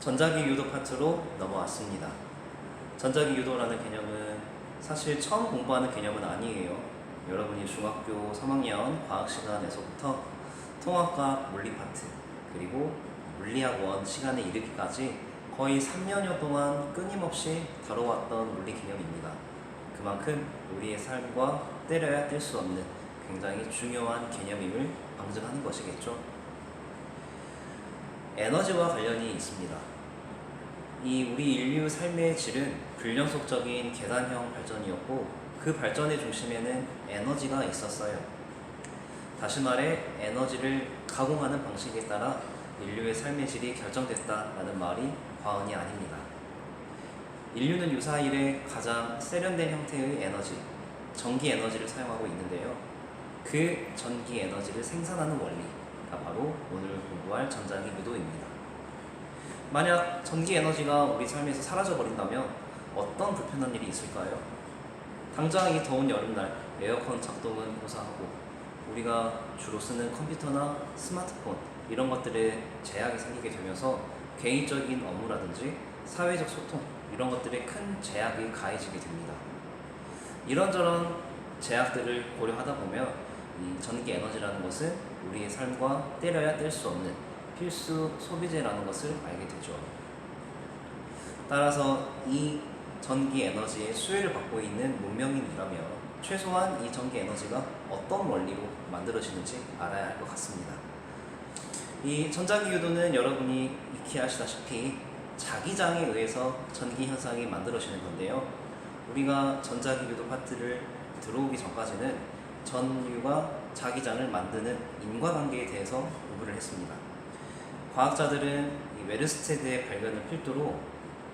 전자기 유도 파트로 넘어왔습니다. 전자기 유도라는 개념은 사실 처음 공부하는 개념은 아니에요. 여러분이 중학교 3학년 과학 시간에서부터 통합과 물리 파트, 그리고 물리학 1 시간에 이르기까지 거의 3년여 동안 끊임없이 다뤄왔던 물리 개념입니다. 그만큼 우리의 삶과 떼려야 뗄 수 없는 굉장히 중요한 개념임을 방증하는 것이겠죠. 에너지와 관련이 있습니다. 이 우리 인류 삶의 질은 불연속적인 계단형 발전이었고 그 발전의 중심에는 에너지가 있었어요. 다시 말해 에너지를 가공하는 방식에 따라 인류의 삶의 질이 결정됐다라는 말이 과언이 아닙니다. 인류는 유사히 이래 가장 세련된 형태의 에너지, 전기 에너지를 사용하고 있는데요. 그 전기 에너지를 생산하는 원리가 바로 오늘 공부할 전자기 유도입니다. 만약 전기 에너지가 우리 삶에서 사라져버린다면 어떤 불편한 일이 있을까요? 당장 이 더운 여름날 에어컨 작동은 고사하고 우리가 주로 쓰는 컴퓨터나 스마트폰 이런 것들에 제약이 생기게 되면서 개인적인 업무라든지 사회적 소통 이런 것들에 큰 제약이 가해지게 됩니다. 이런저런 제약들을 고려하다 보면 이 전기 에너지라는 것은 우리의 삶과 떼려야 뗄 수 없는 필수 소비재라는 것을 알게 되죠. 따라서 이 전기 에너지의 수혜를 받고 있는 문명인이라면 최소한 이 전기 에너지가 어떤 원리로 만들어지는지 알아야 할 것 같습니다. 이 전자기 유도는 여러분이 익히 아시다시피 자기장에 의해서 전기 현상이 만들어지는 건데요. 우리가 전자기 유도 파트를 들어오기 전까지는 전류가 자기장을 만드는 인과관계에 대해서 공부를 했습니다. 과학자들은 이 웨르스테드의 발견을 필두로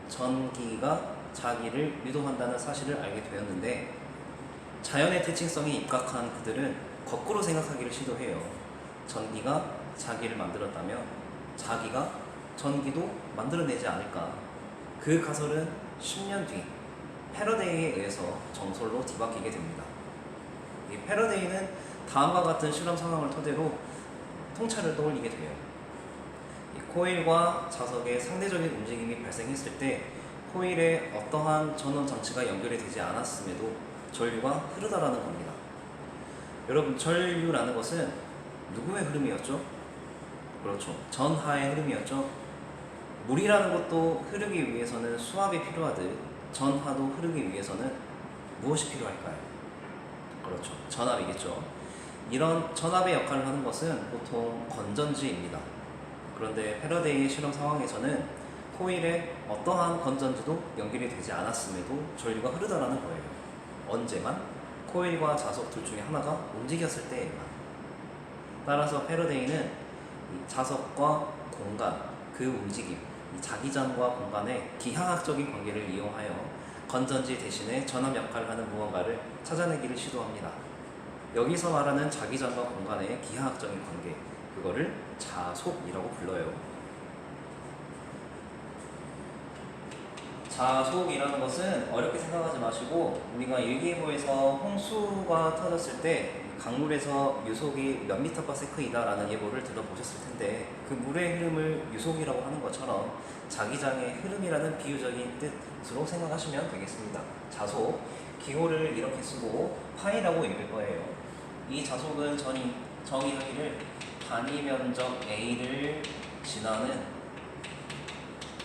전기가 자기를 유도한다는 사실을 알게 되었는데 자연의 특징성에 입각한 그들은 거꾸로 생각하기를 시도해요. 전기가 자기를 만들었다면 자기가 전기도 만들어내지 않을까. 그 가설은 10년 뒤 패러데이에 의해서 정설로 뒤바뀌게 됩니다. 이 패러데이는 다음과 같은 실험 상황을 토대로 통찰을 떠올리게 돼요. 이 코일과 자석의 상대적인 움직임이 발생했을 때 코일에 어떠한 전원 장치가 연결이 되지 않았음에도 전류가 흐르다라는 겁니다. 여러분, 전류라는 것은 누구의 흐름이었죠? 그렇죠. 전하의 흐름이었죠. 물이라는 것도 흐르기 위해서는 수압이 필요하듯 전하도 흐르기 위해서는 무엇이 필요할까요? 그렇죠. 전압이겠죠. 이런 전압의 역할을 하는 것은 보통 건전지입니다. 그런데 패러데이의 실험 상황에서는 코일에 어떠한 건전지도 연결이 되지 않았음에도 전류가 흐르다라는 거예요. 언제만? 코일과 자석 둘 중에 하나가 움직였을 때에만. 따라서 패러데이는 이 자석과 공간, 그 움직임, 이 자기장과 공간의 기하학적인 관계를 이용하여 건전지 대신에 전압 역할을 하는 무언가를 찾아내기를 시도합니다. 여기서 말하는 자기장과 공간의 기하학적인 관계, 그거를 자속이라고 불러요. 자속이라는 것은 어렵게 생각하지 마시고 우리가 일기예보에서 홍수가 터졌을 때 강물에서 유속이 몇 미터/세크이다라는 예보를 들어보셨을 텐데 그 물의 흐름을 유속이라고 하는 것처럼 자기장의 흐름이라는 비유적인 뜻으로 생각하시면 되겠습니다. 자속, 기호를 이렇게 쓰고 파이라고 읽을 거예요. 이 자속은 정의하기를 단위 면적 A를 지나는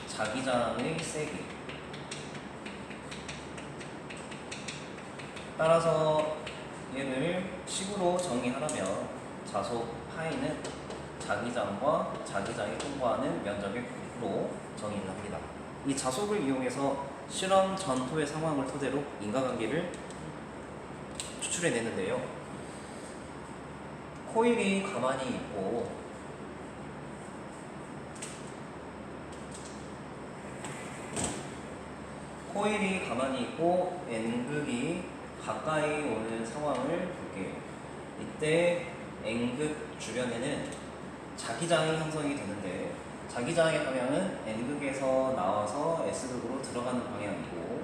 자기장의 세기, 따라서 얘를 식으로 정의하려면 자속 파이는 자기장과 자기장이 통과하는 면적의 곱으로 정의를 합니다. 이 자속을 이용해서 실험 전후의 상황을 토대로 인과관계를 추출해내는데요. 코일이 가만히 있고 N극이 가까이 오는 상황을 볼게요. 이때 N극 주변에는 자기장이 형성이 되는데 자기장의 방향은 N극에서 나와서 S극으로 들어가는 방향이고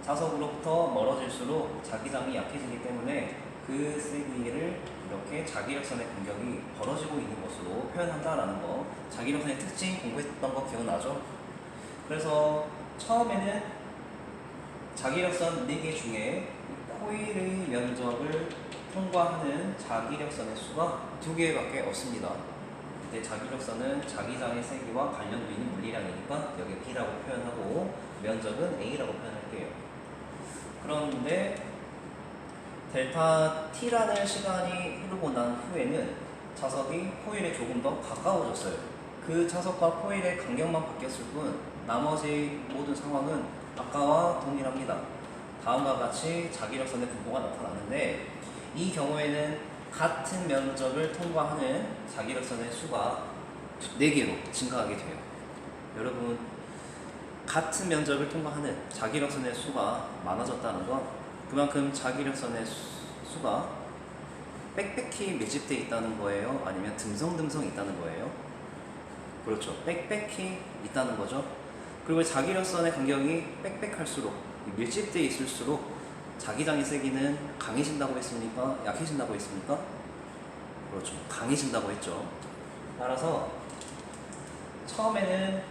자석으로부터 멀어질수록 자기장이 약해지기 때문에 그 세기를 이렇게 자기력선의 공격이 벌어지고 있는 것으로 표현한다라는 거. 자기력선의 특징 공부했던 거 기억나죠? 그래서 처음에는 자기력선 4개 중에 코일의 면적을 통과하는 자기력선의 수가 2개밖에 없습니다. 근데 자기력선은 자기장의 세기와 관련도 있는 물리량이니까 여기 B라고 표현하고 면적은 A라고 표현할게요. 그런데 델타 T라는 시간이 흐르고 난 후에는 자석이 코일에 조금 더 가까워졌어요. 그 자석과 코일의 간격만 바뀌었을 뿐 나머지 모든 상황은 아까와 동일합니다. 다음과 같이 자기력선의 분포가 나타나는데 이 경우에는 같은 면적을 통과하는 자기력선의 수가 4개로 증가하게 돼요. 여러분, 같은 면적을 통과하는 자기력선의 수가 많아졌다는 건 그만큼 자기력선의 수가 빽빽히 밀집되어 있다는 거예요? 아니면 듬성듬성 있다는 거예요? 그렇죠. 빽빽히 있다는 거죠. 그리고 자기력선의 간격이 빽빽할수록 밀집되어 있을수록 자기장의 세기는 강해진다고 했습니까? 약해진다고 했습니까? 그렇죠. 강해진다고 했죠. 따라서 처음에는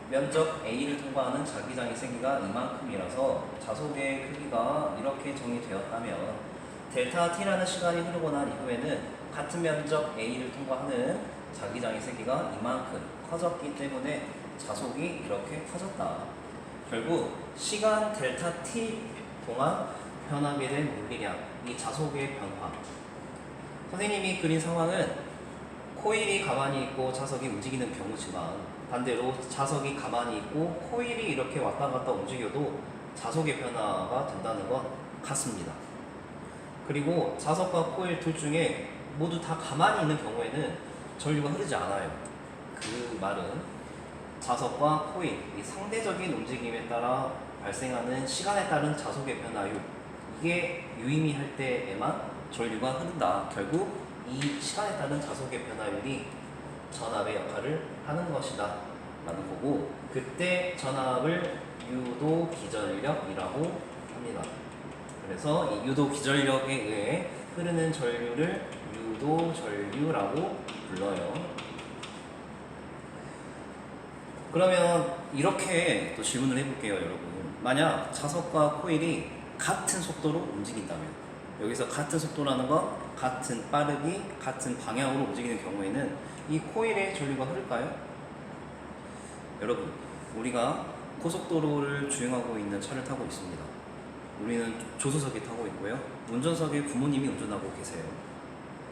면적 A를 통과하는 자기장의 세기가 이만큼이라서 자석의 크기가 이렇게 정의되었다면 델타 T라는 시간이 흐르고 난 이후에는 같은 면적 A를 통과하는 자기장의 세기가 이만큼 커졌기 때문에 자석이 이렇게 커졌다. 결국 시간 델타 T 동안 변하게 된 물리량, 이 자석의 변화. 선생님이 그린 상황은 코일이 가만히 있고 자석이 움직이는 경우지만 반대로 자석이 가만히 있고 코일이 이렇게 왔다 갔다 움직여도 자석의 변화가 된다는 건 같습니다. 그리고 자석과 코일 둘 중에 모두 다 가만히 있는 경우에는 전류가 흐르지 않아요. 그 말은 자석과 코일, 이 상대적인 움직임에 따라 발생하는 시간에 따른 자석의 변화율, 이게 유의미할 때에만 전류가 흐른다. 결국 이 시간에 따른 자석의 변화율이 전압의 역할을 하는 것이다 라는 거고, 그때 전압을 유도 기전력이라고 합니다. 그래서 이 유도 기전력에 의해 흐르는 전류를 유도 전류라고 불러요. 그러면 이렇게 또 질문을 해볼게요, 여러분. 만약 자석과 코일이 같은 속도로 움직인다면, 여기서 같은 속도라는 건 같은 빠르기, 같은 방향으로 움직이는 경우에는 이 코일에 전류가 흐를까요? 여러분, 우리가 고속도로를 주행하고 있는 차를 타고 있습니다. 우리는 조수석에 타고 있고요. 운전석에 부모님이 운전하고 계세요.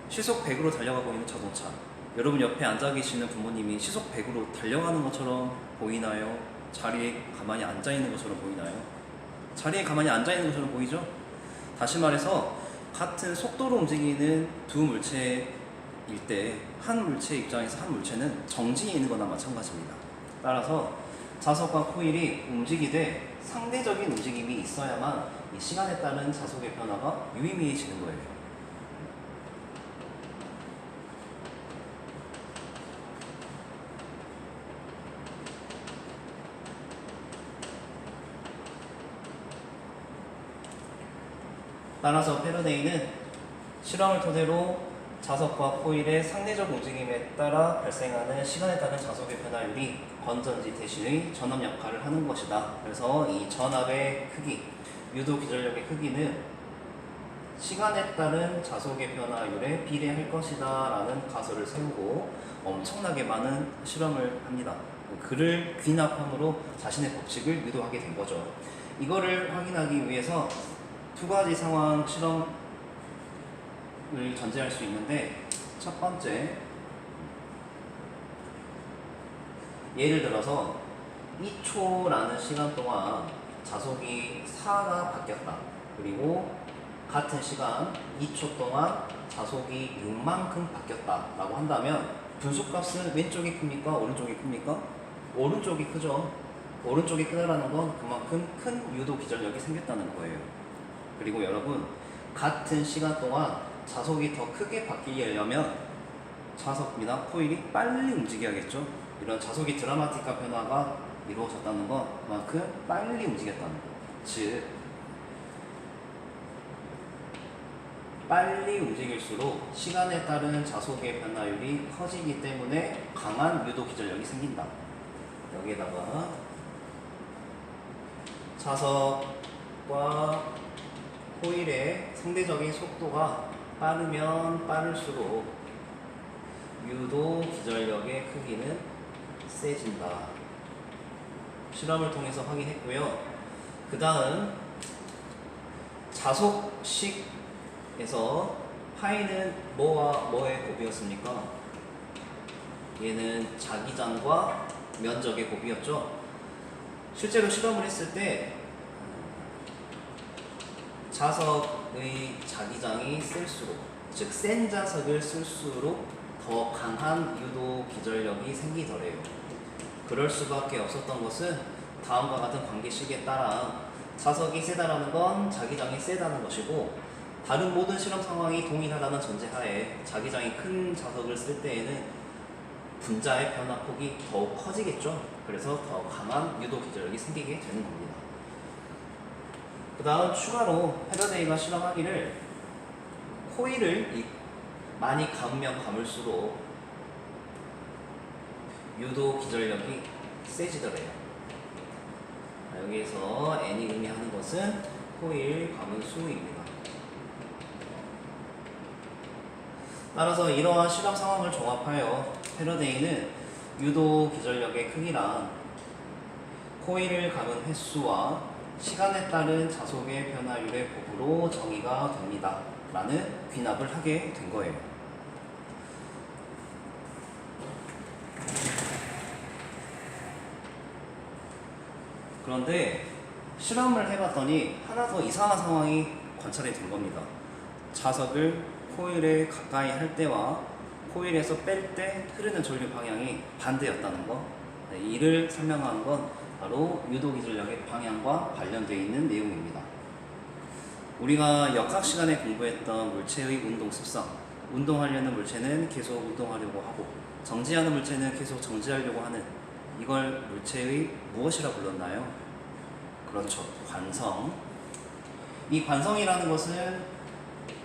시속 100으로 달려가고 있는 자동차. 여러분 옆에 앉아 계시는 부모님이 시속 100으로 달려가는 것처럼 보이나요? 자리에 가만히 앉아 있는 것처럼 보이나요? 자리에 가만히 앉아 있는 것처럼 보이죠? 다시 말해서 같은 속도로 움직이는 두 물체일 때 한 물체 입장에서 한 물체는 정지해 있는 거나 마찬가지입니다. 따라서 자석과 코일이 움직이되 상대적인 움직임이 있어야만 이 시간에 따른 자석의 변화가 유의미해지는 거예요. 따라서 페르네이는 실험을 토대로 자석과 코일의 상대적 움직임에 따라 발생하는 시간에 따른 자석의 변화율이 건전지 대신의 전압 역할을 하는 것이다. 그래서 이 전압의 크기, 유도 기전력의 크기는 시간에 따른 자석의 변화율에 비례할 것이다 라는 가설을 세우고 엄청나게 많은 실험을 합니다. 그를 귀납함으로 자신의 법칙을 유도하게 된 거죠. 이거를 확인하기 위해서 두 가지 상황 실험을 전제할 수 있는데, 첫 번째, 예를 들어서 2초라는 시간 동안 자석이 4가 바뀌었다. 그리고 같은 시간 2초 동안 자석이 6만큼 바뀌었다 라고 한다면 분수값은 왼쪽이 큽니까? 오른쪽이 큽니까? 오른쪽이 크죠. 오른쪽이 크다라는 건 그만큼 큰 유도 기전력이 생겼다는 거예요. 그리고 여러분, 같은 시간 동안 자석이 더 크게 바뀌려면 자석이나 코일이 빨리 움직여야겠죠. 이런 자석이 드라마틱한 변화가 이루어졌다는 건 그만큼 빨리 움직였다는 거. 즉, 빨리 움직일수록 시간에 따른 자석의 변화율이 커지기 때문에 강한 유도 기전력이 생긴다. 여기에다가 자석과 코일의 상대적인 속도가 빠르면 빠를수록 유도 기절력의 크기는 세진다. 실험을 통해서 확인했고요. 그 다음 자속식에서 파이는 뭐와 뭐의 곱이었습니까? 얘는 자기장과 면적의 곱이었죠. 실제로 실험을 했을 때 자석의 자기장이 셀수록, 즉 센 자석을 쓸수록 더 강한 유도 기절력이 생기더래요. 그럴 수밖에 없었던 것은 다음과 같은 관계식에 따라 자석이 세다라는 건 자기장이 세다는 것이고, 다른 모든 실험 상황이 동일하다는 전제하에 자기장이 큰 자석을 쓸 때에는 분자의 변화폭이 더욱 커지겠죠. 그래서 더 강한 유도 기절력이 생기게 되는 겁니다. 그 다음 추가로 패러데이가 실험하기를 코일을 많이 감으면 감을수록 유도 기절력이 세지더래요. 여기에서 n이 의미하는 것은 코일 감은 수입니다. 따라서 이러한 실험 상황을 종합하여 패러데이는 유도 기절력의 크기랑 코일을 감은 횟수와 시간에 따른 자속의 변화율의 곱으로 정의가 됩니다. 라는 귀납을 하게 된 거예요. 그런데 실험을 해봤더니 하나 더 이상한 상황이 관찰이 된 겁니다. 자석을 코일에 가까이 할 때와 코일에서 뺄 때 흐르는 전류 방향이 반대였다는 거. 이를 설명하는 건 바로 유도 기절력의 방향과 관련되어 있는 내용입니다. 우리가 역학 시간에 공부했던 물체의 운동 습성, 운동하려는 물체는 계속 운동하려고 하고 정지하는 물체는 계속 정지하려고 하는, 이걸 물체의 무엇이라 불렀나요? 그렇죠, 관성. 이 관성이라는 것은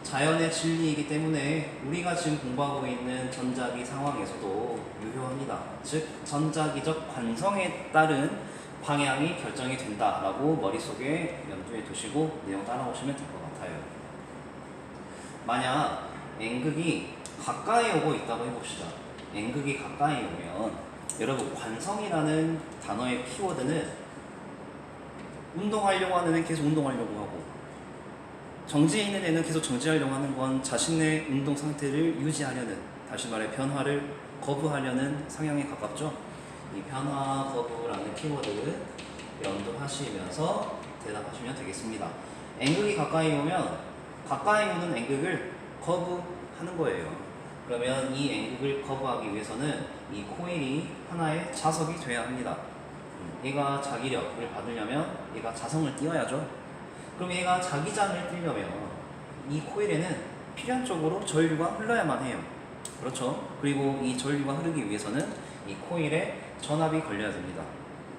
자연의 진리이기 때문에 우리가 지금 공부하고 있는 전자기 상황에서도 유효합니다. 즉 전자기적 관성에 따른 방향이 결정이 된다라고 머릿속에 염두에 두시고 내용 따라오시면 될 것 같아요. 만약 N극이 가까이 오고 있다고 해봅시다. N극이 가까이 오면 여러분 관성이라는 단어의 키워드는 운동하려고 하는 애는 계속 운동하려고 하고 정지해 있는 애는 계속 정지하려고 하는 건 자신의 운동 상태를 유지하려는, 다시 말해 변화를 거부하려는 성향에 가깝죠. 이 변화 거부라는 키워드 염두하시면서 대답하시면 되겠습니다. N극이 가까이 오면 가까이 오는 N극을 거부하는 거예요. 그러면 이 N극을 거부하기 위해서는 이 코일이 하나의 자석이 돼야 합니다. 얘가 자기력을 받으려면 얘가 자성을 띄워야죠. 그럼 얘가 자기장을 띄려면 이 코일에는 필연적으로 전류가 흘러야만 해요. 그렇죠? 그리고 이 전류가 흐르기 위해서는 이 코일에 전압이 걸려야 됩니다.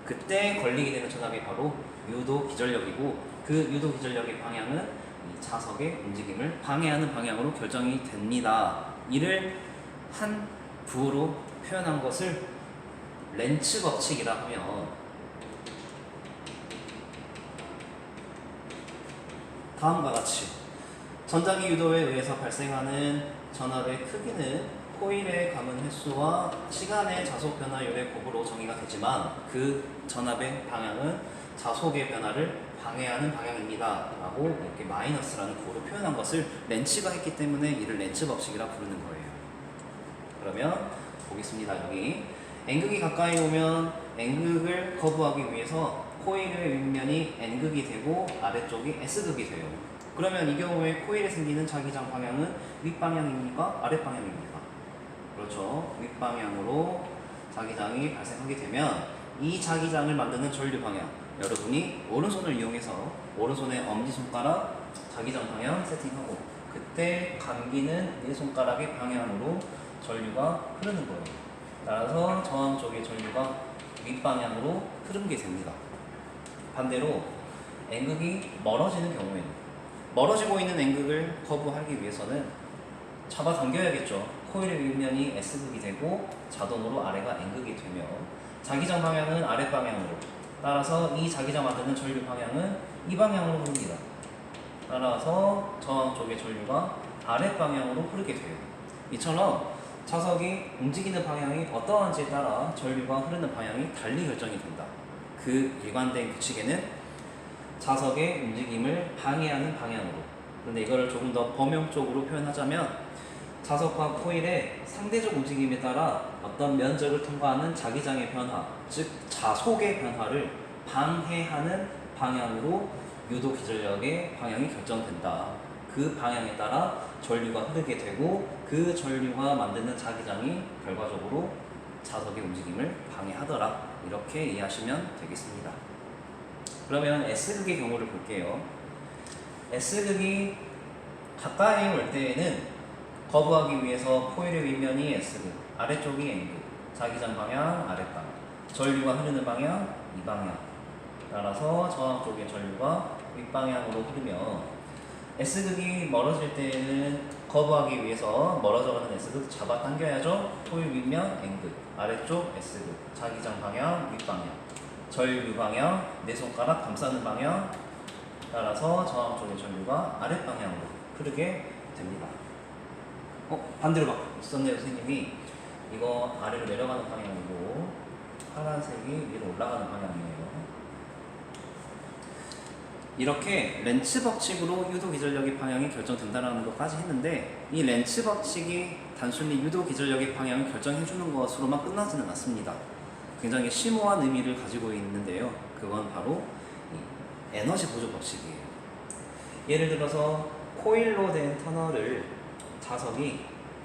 그때 걸리게 되는 전압이 바로 유도 기절력이고, 그 유도 기절력의 방향은 이 자석의 움직임을 방해하는 방향으로 결정이 됩니다. 이를 한 부호로 표현한 것을 렌츠 법칙이라 하면 다음과 같이 전자기 유도에 의해서 발생하는 전압의 크기는 코일의 감은 횟수와 시간의 자속 변화율의 곱으로 정의가 되지만 그 전압의 방향은 자속의 변화를 방해하는 방향입니다 라고 이렇게 마이너스라는 구호로 표현한 것을 렌츠가 했기 때문에 이를 렌츠 법칙이라 부르는 거예요. 그러면 보겠습니다. 여기 N극이 가까이 오면 N극을 거부하기 위해서 코일의 윗면이 N극이 되고 아래쪽이 S극이 돼요. 그러면 이 경우에 코일에 생기는 자기장 방향은 윗방향입니까? 아랫방향입니까? 그렇죠. 윗방향으로 자기장이 발생하게 되면 이 자기장을 만드는 전류 방향, 여러분이 오른손을 이용해서 오른손의 엄지손가락 자기장 방향 세팅하고 그때 감기는 내 손가락의 방향으로 전류가 흐르는 거예요. 따라서 저항 쪽의 전류가 윗방향으로 흐르게 됩니다. 반대로 N극이 멀어지는 경우에는, 멀어지고 있는 N극을 거부하기 위해서는 잡아당겨야겠죠. 코일의 윗면이 S극이 되고 자동으로 아래가 N극이 되며 자기장 방향은 아랫방향으로, 따라서 이 자기장 만드는 전류 방향은 이 방향으로 흐릅니다. 따라서 저항 쪽의 전류가 아랫 방향으로 흐르게 돼요. 이처럼 자석이 움직이는 방향이 어떠한지에 따라 전류가 흐르는 방향이 달리 결정이 된다. 그 일관된 규칙에는 자석의 움직임을 방해하는 방향으로, 그런데 이거를 조금 더 범용적으로 표현하자면 자석과 코일의 상대적 움직임에 따라 어떤 면적을 통과하는 자기장의 변화, 즉 자속의 변화를 방해하는 방향으로 유도 기전력의 방향이 결정된다. 그 방향에 따라 전류가 흐르게 되고 그 전류가 만드는 자기장이 결과적으로 자석의 움직임을 방해하더라. 이렇게 이해하시면 되겠습니다. 그러면 S극의 경우를 볼게요. S극이 가까이 올 때에는 거부하기 위해서 코일의 윗면이 S극, 아래쪽이 N극, 자기장 방향 아랫방, 전류가 흐르는 방향 이 방향. 따라서 저항 쪽의 전류가 윗방향으로 흐르며 S극이 멀어질 때에는 거부하기 위해서 멀어져가는 S극 잡아당겨야죠. 코일 윗면 N극, 아래쪽 S극, 자기장 방향 윗방향, 전류 방향 내 손가락 감싸는 방향. 따라서 저항 쪽의 전류가 아랫방향으로 흐르게 됩니다. 반대로 썼네요. 선생님이 이거 아래로 내려가는 방향이고 파란색이 위로 올라가는 방향이에요. 이렇게 렌츠 법칙으로 유도 기전력의 방향이 결정된다는 것까지 했는데, 이 렌츠 법칙이 단순히 유도 기전력의 방향을 결정해주는 것으로만 끝나지는 않습니다. 굉장히 심오한 의미를 가지고 있는데요. 그건 바로 이 에너지 보조 법칙이에요. 예를 들어서 코일로 된 터널을 자석이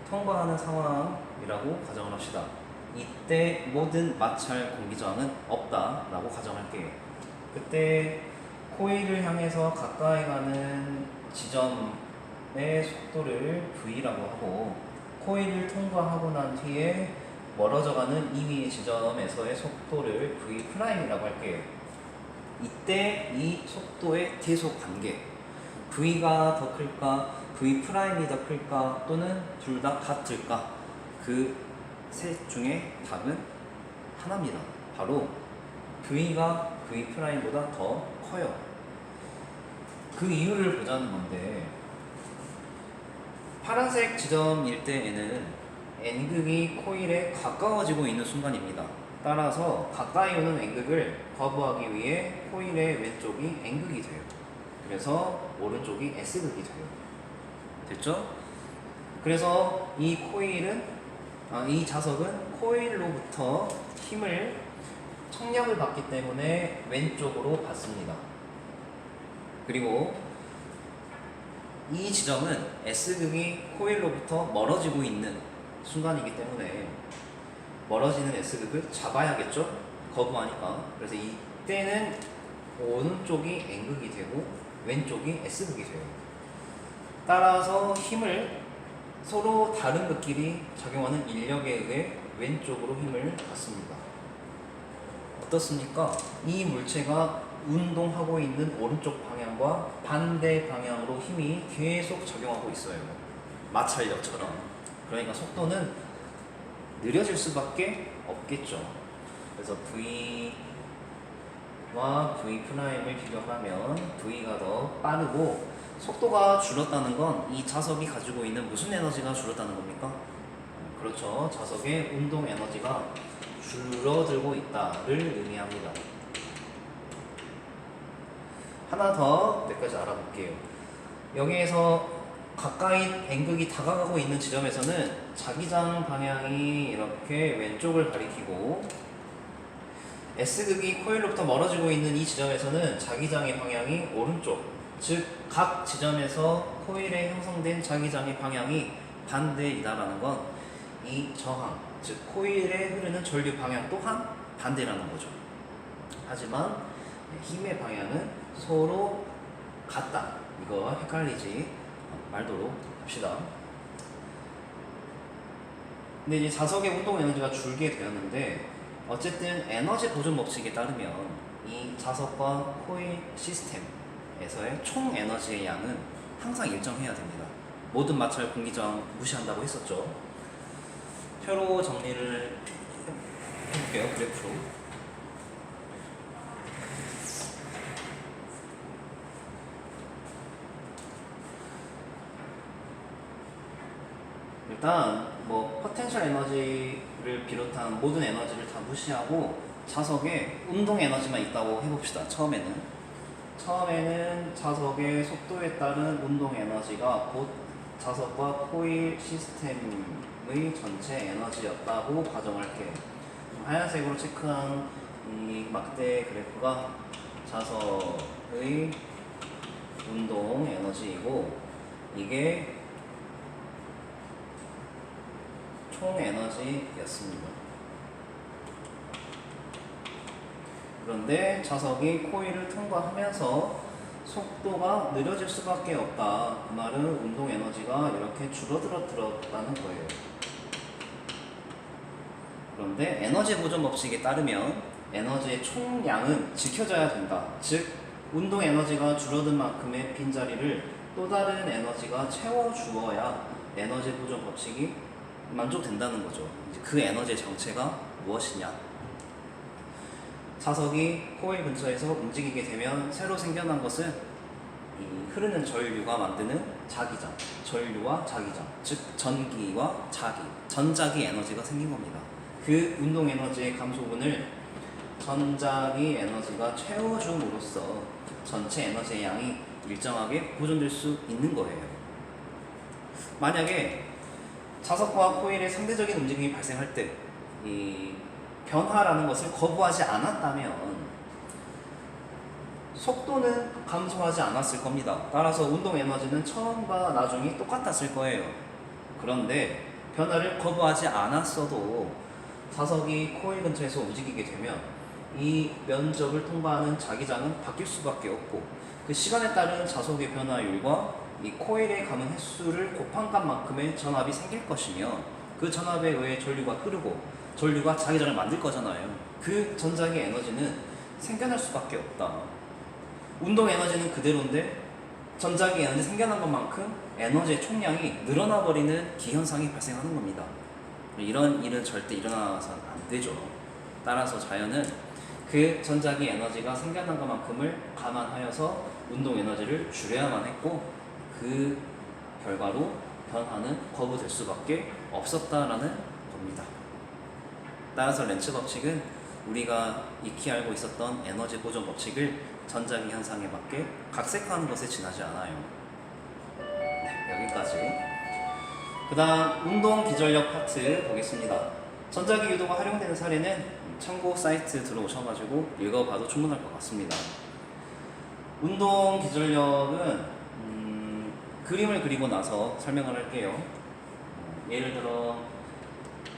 통과하는 상황이라고 가정을 합시다. 이때 모든 마찰 공기저항은 없다라고 가정할게요. 그때 코일을 향해서 가까이 가는 지점의 속도를 V라고 하고, 코일을 통과하고 난 뒤에 멀어져가는 이미 지점에서의 속도를 V'이라고 할게요. 이때 이 속도의 대속 관계, V가 더 클까, V'이 더 클까, 또는 둘 다 같을까? 그 셋 중에 답은 하나입니다. 바로 V가 V'보다 더 커요. 그 이유를 보자는 건데, 파란색 지점일 때에는 N극이 코일에 가까워지고 있는 순간입니다. 따라서 가까이 오는 N극을 거부하기 위해 코일의 왼쪽이 N극이 돼요. 그래서 오른쪽이 S극이 돼요. 됐죠? 그래서 이 자석은 코일로부터 힘을, 청력을 받기 때문에 왼쪽으로 받습니다. 그리고 이 지점은 S극이 코일로부터 멀어지고 있는 순간이기 때문에 멀어지는 S극을 잡아야겠죠? 거부하니까. 그래서 이때는 오른쪽이 N극이 되고 왼쪽이 S극이 돼요. 따라서 힘을 서로 다른 극끼리 작용하는 인력에 의해 왼쪽으로 힘을 받습니다. 어떻습니까? 이 물체가 운동하고 있는 오른쪽 방향과 반대 방향으로 힘이 계속 작용하고 있어요. 마찰력처럼. 그러니까 속도는 느려질 수밖에 없겠죠. 그래서 V와 V'을 비교하면 V가 더 빠르고, 속도가 줄었다는 건 이 자석이 가지고 있는 무슨 에너지가 줄었다는 겁니까? 그렇죠. 자석의 운동 에너지가 줄어들고 있다를 의미합니다. 하나 더 몇 가지 알아볼게요. 여기에서 가까이 N극이 다가가고 있는 지점에서는 자기장 방향이 이렇게 왼쪽을 가리키고, S극이 코일로부터 멀어지고 있는 이 지점에서는 자기장의 방향이 오른쪽, 즉 각 지점에서 코일에 형성된 자기장의 방향이 반대이다라는 건 이 저항, 즉 코일에 흐르는 전류 방향 또한 반대라는 거죠. 하지만 힘의 방향은 서로 같다. 이거 헷갈리지 말도록 합시다. 근데 이제 자석의 운동 에너지가 줄게 되었는데, 어쨌든 에너지 보존 법칙에 따르면 이 자석과 코일 시스템에서의 총 에너지의 양은 항상 일정해야 됩니다. 모든 마찰 공기저항 무시한다고 했었죠. 표로 정리를 해볼게요. 그래프로. 일단 뭐 포텐셜 에너지를 비롯한 모든 에너지를 다 무시하고 자석에 운동 에너지만 있다고 해봅시다. 처음에는 자석의 속도에 따른 운동 에너지가 곧 자석과 코일 시스템의 전체 에너지였다고 가정할게요. 하얀색으로 체크한 이 막대 그래프가 자석의 운동 에너지이고 이게 총 에너지였습니다. 그런데 자석이 코일을 통과하면서 속도가 느려질 수밖에 없다. 그 말은 운동 에너지가 이렇게 줄어들었다는 거예요. 그런데 에너지 보존 법칙에 따르면 에너지의 총량은 지켜져야 된다. 즉 운동 에너지가 줄어든 만큼의 빈자리를 또 다른 에너지가 채워주어야 에너지 보존 법칙이 만족된다는 거죠. 이제 그 에너지의 정체가 무엇이냐? 자석이 코일 근처에서 움직이게 되면 새로 생겨난 것은 이 흐르는 전류가 만드는 자기장, 전류와 자기장, 즉 전기와 자기, 전자기 에너지가 생긴 겁니다. 그 운동 에너지의 감소분을 전자기 에너지가 채워줌으로써 전체 에너지의 양이 일정하게 보존될 수 있는 거예요. 만약에 자석과 코일의 상대적인 움직임이 발생할 때 이 변화라는 것을 거부하지 않았다면 속도는 감소하지 않았을 겁니다. 따라서 운동 에너지는 처음과 나중이 똑같았을 거예요. 그런데 변화를 거부하지 않았어도 자석이 코일 근처에서 움직이게 되면 이 면적을 통과하는 자기장은 바뀔 수밖에 없고 그 시간에 따른 자석의 변화율과 이 코일에 감은 횟수를 곱한 값만큼의 전압이 생길 것이며 그 전압에 의해 전류가 흐르고 전류가 자기장을 만들 거잖아요. 그 전자기 에너지는 생겨날 수밖에 없다. 운동 에너지는 그대로인데 전자기 에너지 생겨난 것만큼 에너지의 총량이 늘어나 버리는 기현상이 발생하는 겁니다. 이런 일은 절대 일어나서는 안 되죠. 따라서 자연은 그 전자기 에너지가 생겨난 것만큼을 감안하여서 운동 에너지를 줄여야만 했고 그 결과로 변화는 거부될 수밖에 없었다라는 겁니다. 따라서 렌츠 법칙은 우리가 익히 알고 있었던 에너지 보존 법칙을 전자기 현상에 맞게 각색하는 것에 지나지 않아요. 네, 여기까지. 그 다음 운동 기전력 파트 보겠습니다. 전자기 유도가 활용되는 사례는 참고 사이트 들어오셔가지고 읽어봐도 충분할 것 같습니다. 운동 기전력은 그림을 그리고 나서 설명을 할게요. 예를 들어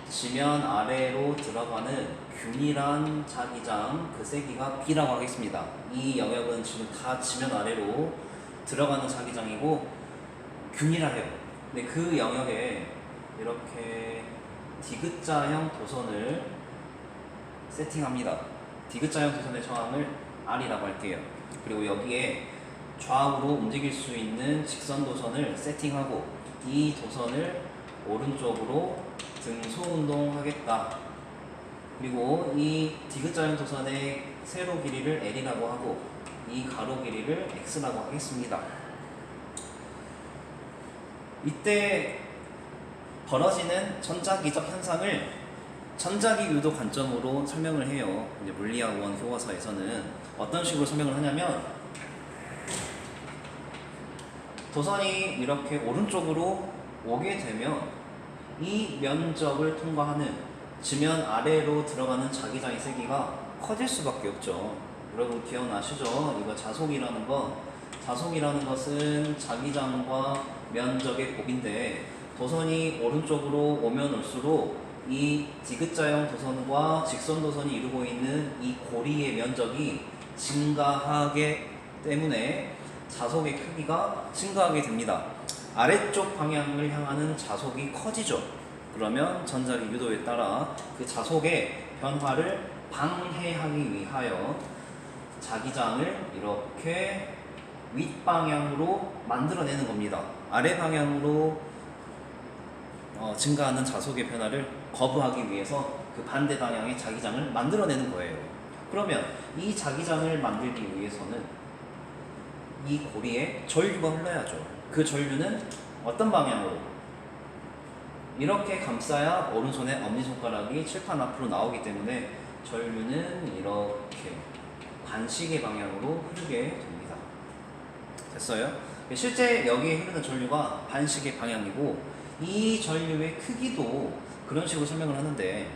지면 아래로 들어가는 균일한 자기장 그 세기가 B라고 하겠습니다. 이 영역은 지금 다 지면 아래로 들어가는 자기장이고 균일해요. 근데 그 영역에 이렇게 디귿자형 도선을 세팅합니다. 디귿자형 도선의 저항을 R이라고 할게요. 그리고 여기에 좌우로 움직일 수 있는 직선 도선을 세팅하고 이 도선을 오른쪽으로 등소 운동하겠다. 그리고 이 디귿자형 도선의 세로 길이를 L이라고 하고 이 가로 길이를 X라고 하겠습니다. 이때 벌어지는 전자기적 현상을 전자기 유도 관점으로 설명을 해요. 이제 물리학원 교과서에서는 어떤 식으로 설명을 하냐면 도선이 이렇게 오른쪽으로 오게 되면 이 면적을 통과하는 지면 아래로 들어가는 자기장의 세기가 커질 수밖에 없죠. 여러분 기억나시죠? 이거 자속이라는 것은 자기장과 면적의 곱인데 도선이 오른쪽으로 오면 올수록 이 디귿자형 도선과 직선 도선이 이루고 있는 이 고리의 면적이 증가하기 때문에 자속의 크기가 증가하게 됩니다. 아래쪽 방향을 향하는 자속이 커지죠. 그러면 전자기 유도에 따라 그 자속의 변화를 방해하기 위하여 자기장을 이렇게 윗방향으로 만들어내는 겁니다. 아래 방향으로 증가하는 자속의 변화를 거부하기 위해서 그 반대 방향의 자기장을 만들어내는 거예요. 그러면 이 자기장을 만들기 위해서는 이 고리에 전류가 흘러야죠. 그 전류는 어떤 방향으로? 이렇게 감싸야 오른손의 엄지손가락이 칠판 앞으로 나오기 때문에 전류는 이렇게 반시계 방향으로 흐르게 됩니다. 됐어요? 실제 여기에 흐르는 전류가 반시계 방향이고 이 전류의 크기도 그런 식으로 설명을 하는데,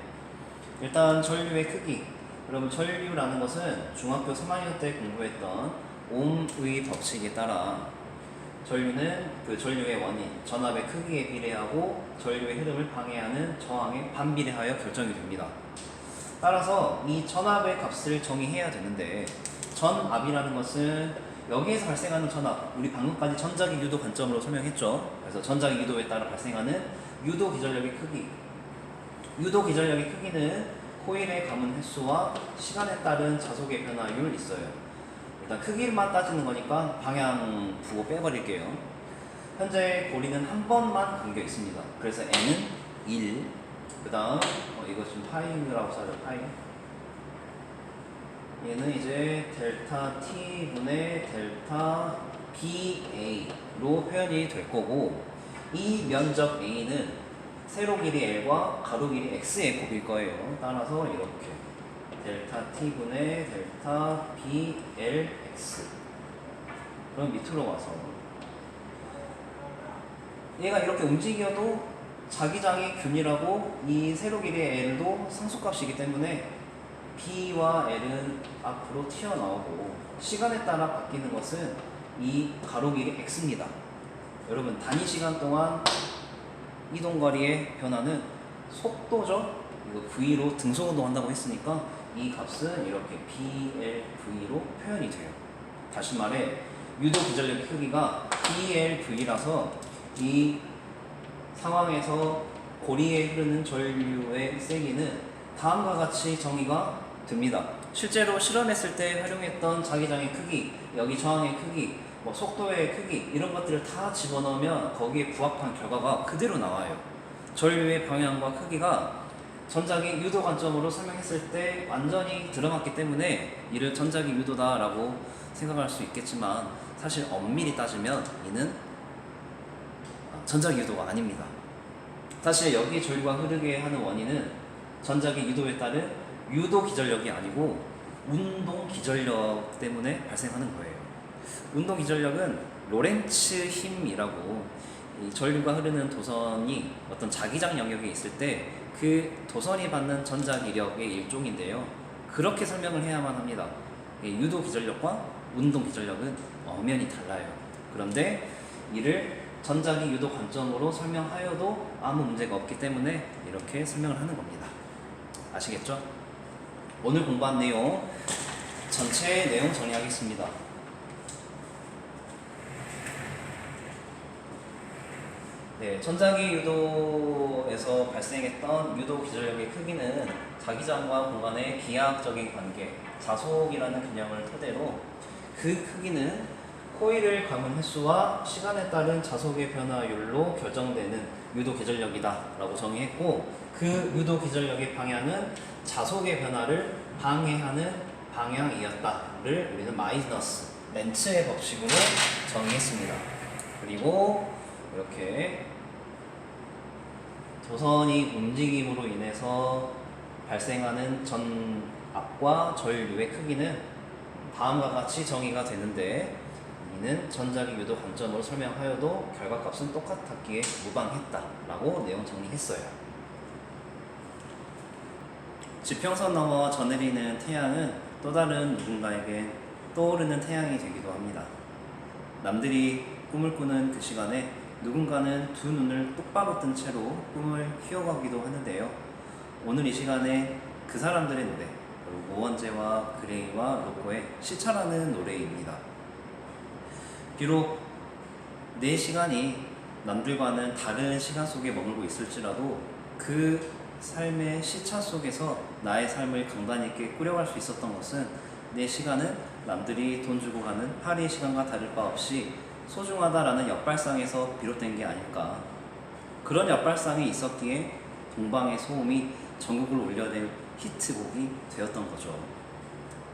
일단 전류의 크기, 여러분 전류라는 것은 중학교 3학년 때 공부했던 옴의 법칙에 따라 전류는 그 전류의 원인, 전압의 크기에 비례하고 전류의 흐름을 방해하는 저항에 반비례하여 결정이 됩니다. 따라서 이 전압의 값을 정의해야 되는데, 전압이라는 것은 여기에서 발생하는 전압, 우리 방금까지 전자기 유도 관점으로 설명했죠. 그래서 전자기 유도에 따라 발생하는 유도 기전력의 크기, 유도 기전력의 크기는 코일의 가문 횟수와 시간에 따른 자속의 변화율 있어요. 일단 크기만 따지는 거니까 방향 부호 빼버릴게요. 현재 고리는 한 번만 감겨 있습니다. 그래서 N은 1, 그 다음 이거 지금 파이라고 써요. 파이. 얘는 이제 델타 T분의 델타 BA로 표현이 될 거고, 이 면적 A는 세로 길이 L과 가로 길이 X의 곱일 거예요. 따라서 이렇게 델타 T분의 델타 BLX. 그럼 밑으로 와서 얘가 이렇게 움직여도 자기장이 균일하고 이 세로 길이의 L도 상수값이기 때문에 B와 L은 앞으로 튀어나오고, 시간에 따라 바뀌는 것은 이 가로 길이 X입니다. 여러분 단위 시간 동안 이동거리의 변화는 속도죠. 이거 V로 등속운동 한다고 했으니까 이 값은 이렇게 BLV로 표현이 돼요. 다시 말해 유도 기전력의 크기가 BLV라서 이 상황에서 고리에 흐르는 전류의 세기는 다음과 같이 정의가 됩니다. 실제로 실험했을 때 활용했던 자기장의 크기, 여기 저항의 크기, 뭐 속도의 크기, 이런 것들을 다 집어넣으면 거기에 부합한 결과가 그대로 나와요. 전류의 방향과 크기가 전자기 유도 관점으로 설명했을 때 완전히 들어갔기 때문에 이를 전자기 유도다라고 생각할 수 있겠지만, 사실 엄밀히 따지면 이는 전자기 유도가 아닙니다. 사실 여기 전류가 흐르게 하는 원인은 전자기 유도에 따른 유도 기전력이 아니고 운동 기전력 때문에 발생하는 거예요. 운동 기전력은 로렌츠 힘이라고, 이 전류가 흐르는 도선이 어떤 자기장 영역에 있을 때 그 도선이 받는 전자기력의 일종인데요. 그렇게 설명을 해야만 합니다. 유도 기전력과 운동 기전력은 엄연히 달라요. 그런데 이를 전자기 유도 관점으로 설명하여도 아무 문제가 없기 때문에 이렇게 설명을 하는 겁니다. 아시겠죠? 오늘 공부한 내용 전체 내용 정리하겠습니다. 네, 전자기 유도에서 발생했던 유도 기전력의 크기는 자기장과 공간의 기하학적인 관계, 자속이라는 개념을 토대로 그 크기는 코일을 감은 횟수와 시간에 따른 자속의 변화율로 결정되는 유도 기전력이다 라고 정의했고, 그 유도 기전력의 방향은 자속의 변화를 방해하는 방향이었다를 우리는 마이너스 렌츠의 법칙으로 정의했습니다. 그리고 이렇게 도선이 움직임으로 인해서 발생하는 전압과 전류의 크기는 다음과 같이 정의가 되는데, 이는 전자기 유도 관점으로 설명하여도 결과값은 똑같았기에 무방했다라고 내용 정리했어요. 지평선 넘어 저내리는 태양은 또 다른 누군가에게 떠오르는 태양이 되기도 합니다. 남들이 꿈을 꾸는 그 시간에 누군가는 두 눈을 똑바로 뜬 채로 꿈을 키워가기도 하는데요. 오늘 이 시간에 그 사람들의 노래, 오원재와 그레이와 로코의 시차라는 노래입니다. 비록 내 시간이 남들과는 다른 시간 속에 머물고 있을지라도 그 삶의 시차 속에서 나의 삶을 강단 있게 꾸려갈 수 있었던 것은, 내 시간은 남들이 돈 주고 가는 파리의 시간과 다를 바 없이 소중하다라는 역발상에서 비롯된 게 아닐까. 그런 역발상이 있었기에 동방의 소음이 전국을 울려낼 히트곡이 되었던 거죠.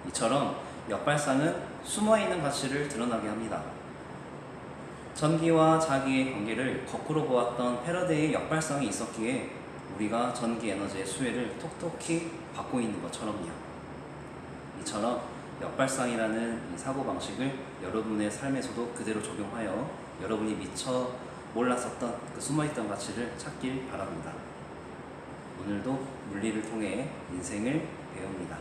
이처럼 역발상은 숨어있는 가치를 드러나게 합니다. 전기와 자기의 관계를 거꾸로 보았던 패러데이의 역발상이 있었기에 우리가 전기 에너지의 수혜를 톡톡히 받고 있는 것처럼요. 이처럼 역발상이라는 이 사고방식을 여러분의 삶에서도 그대로 적용하여 여러분이 미처 몰랐었던 그 숨어있던 가치를 찾길 바랍니다. 오늘도 물리를 통해 인생을 배웁니다.